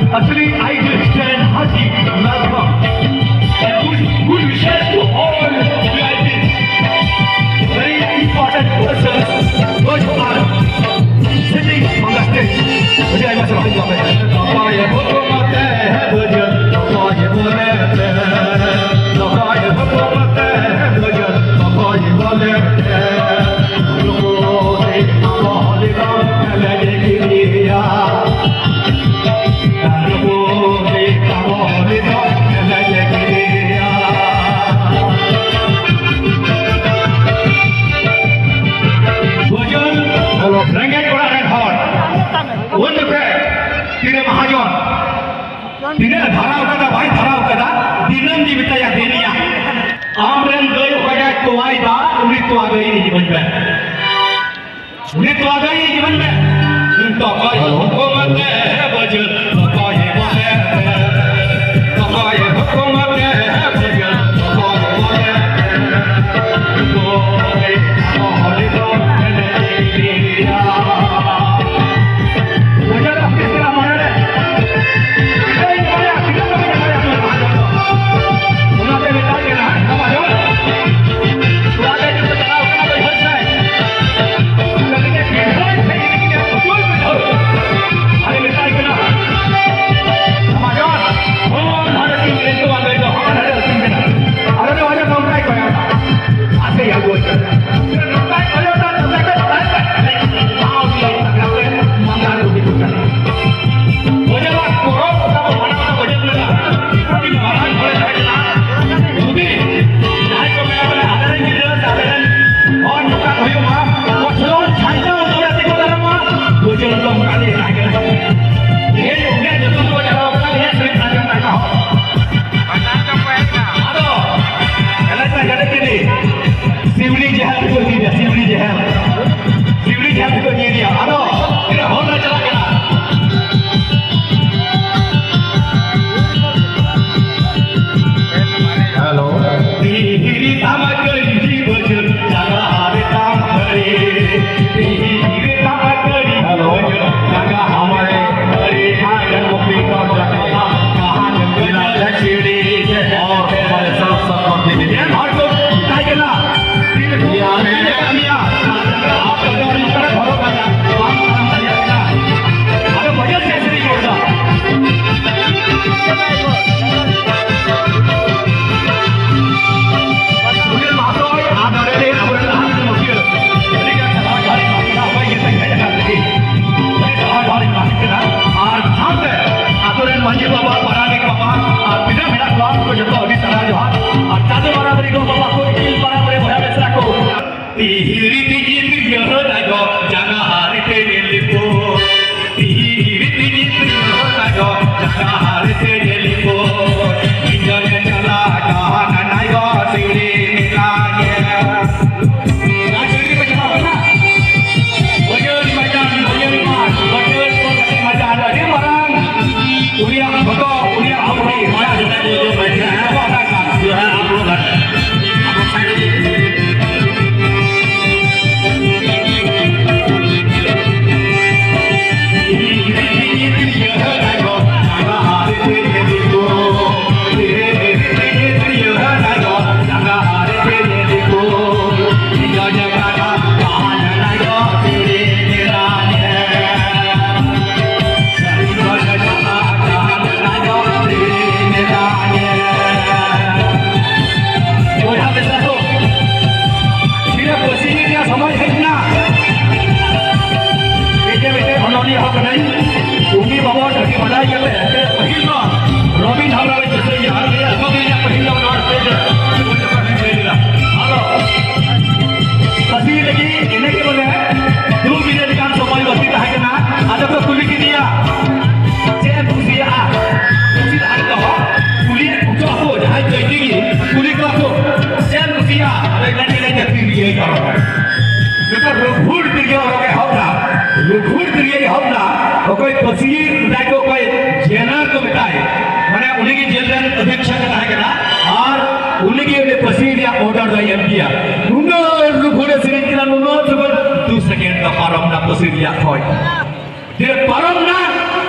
Actually, I just stand hearty welcome and good wishes to all VIPs. Very important persons, those who are sitting on the stage. मुझे आई बात समझ में आता है। ये हुकूमत है बजट, ये बोले है, ये हुकूमत है बजट, ये बोले है। लोगों से आवाज़ कम लगे गिरिया। Tidak dharau kata baik dharau kata dinam di bitaya denia amren gay hoya tuai da uri tua gay ni जीवन में uri tua gay जीवन में तो काय हुकूमत है बजट तो काय बोले तो काय हुकूमत है बजट तो काय बोले बोले बोले तो ले लिया मुझे अपनी तरह मारना है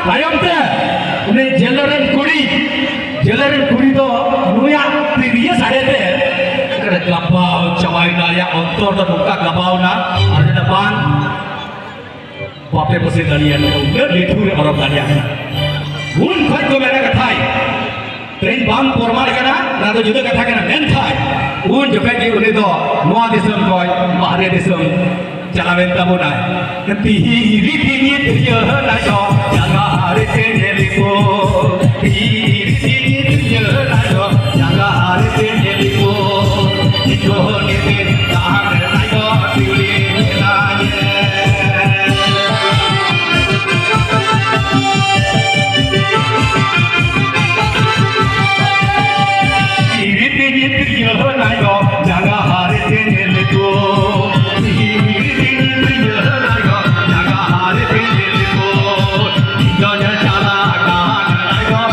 tayom te une jeleran kuri do nuya previous ade te kada gabau cawai daya ontor do buka gabau na ada depan bape pose dalian udah ditur orang dalian un khoi ko mera kathai tren bang pormar kana na do juda katha kana men thai un jokai ki uni do noa disam koi bahare disam chalawen tabona ti ri ti ni teriya na jo jaga hare te neliko ti ri ti ni teriya na jo jaga hare te neliko iko ni te tahan na jo tiuli na ye jaga hari tenel ko jaga hari tenel ko jana chala kan